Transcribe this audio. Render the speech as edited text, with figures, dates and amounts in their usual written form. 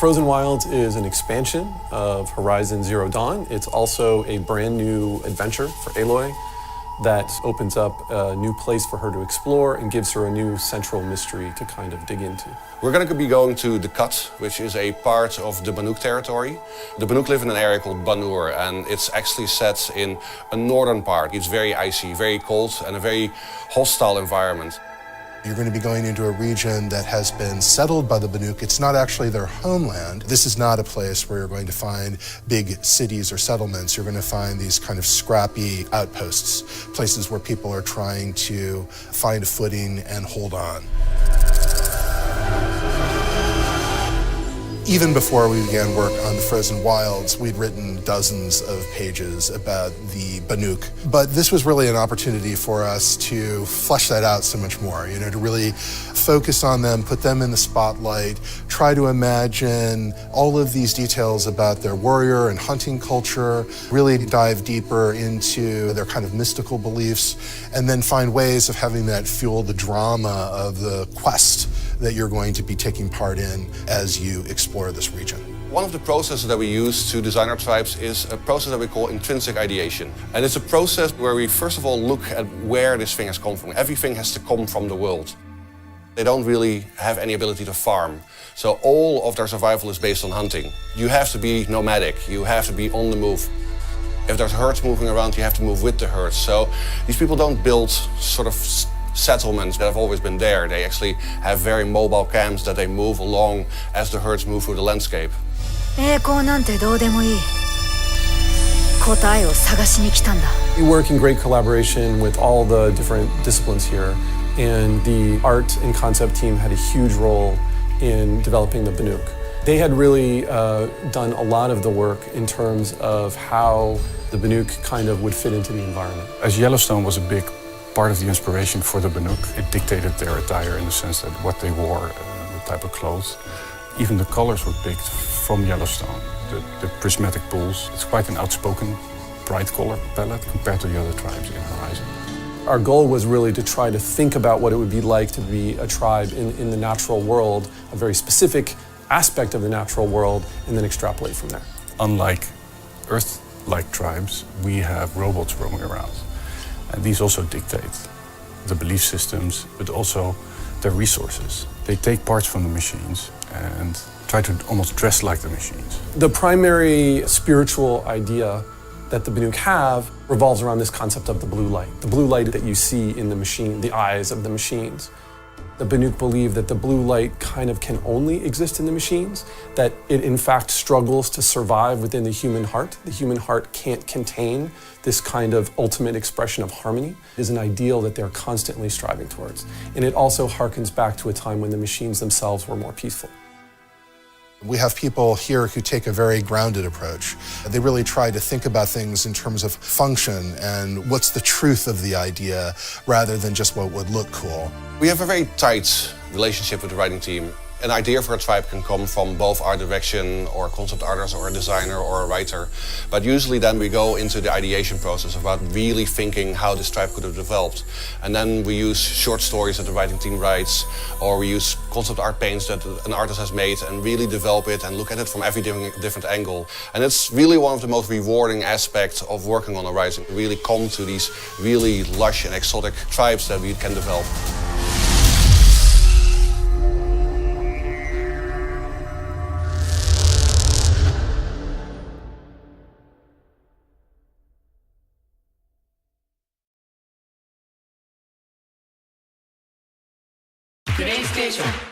Frozen Wilds is an expansion of Horizon Zero Dawn. It's also a brand new adventure for Aloy that opens up a new place for her to explore and gives her a new central mystery to kind of dig into. We're going to be going to the Cut, which is a part of the Banuuk territory. The Banuuk live in an area called Banur, and it's actually set in a northern part. It's very icy, very cold, and a very hostile environment. You're going to be going into a region that has been settled by the Banuuk. It's not actually their homeland. This is not a place where you're going to find big cities or settlements. You're going to find these kind of scrappy outposts, places where people are trying to find a footing and hold on. Even before we began work on the Frozen Wilds, we'd written dozens of pages about the Banuuk. But this was really an opportunity for us to flesh that out so much more, to really focus on them, put them in the spotlight, try to imagine all of these details about their warrior and hunting culture, really dive deeper into their kind of mystical beliefs, and then find ways of having that fuel the drama of the quest that you're going to be taking part in as you explore this region. One of the processes that we use to design our tribes is a process that we call intrinsic ideation. And it's a process where we first of all look at where this thing has come from. Everything has to come from the world. They don't really have any ability to farm. So all of their survival is based on hunting. You have to be nomadic, you have to be on the move. If there's herds moving around, you have to move with the herds. So these people don't build sort of settlements that have always been there. They actually have very mobile camps that they move along as the herds move through the landscape. We work in great collaboration with all the different disciplines here, and the art and concept team had a huge role in developing the Banuuk. They had really done a lot of the work in terms of how the Banuuk kind of would fit into the environment. As Yellowstone was a big part of the inspiration for the Banuuk, it dictated their attire in the sense that what they wore, the type of clothes. Even the colors were picked from Yellowstone. The prismatic pools, it's quite an outspoken, bright color palette compared to the other tribes in Horizon. Our goal was really to try to think about what it would be like to be a tribe in the natural world, a very specific aspect of the natural world, and then extrapolate from there. Unlike Earth-like tribes, we have robots roaming around. And these also dictate the belief systems, but also their resources. They take parts from the machines and try to almost dress like the machines. The primary spiritual idea that the Banuuk have revolves around this concept of the blue light that you see in the machine, the eyes of the machines. The Banuuk believe that the blue light kind of can only exist in the machines, that it in fact struggles to survive within the human heart. The human heart can't contain this kind of ultimate expression of harmony. It is an ideal that they're constantly striving towards. And it also harkens back to a time when the machines themselves were more peaceful. We have people here who take a very grounded approach. They really try to think about things in terms of function and what's the truth of the idea rather than just what would look cool. We have a very tight relationship with the writing team. An idea for a tribe can come from both art direction or concept artist or a designer or a writer. But usually then we go into the ideation process about really thinking how this tribe could have developed. And then we use short stories that the writing team writes, or we use concept art paints that an artist has made and really develop it and look at it from every different angle. And it's really one of the most rewarding aspects of working on Horizon. We really come to these really lush and exotic tribes that we can develop. PlayStation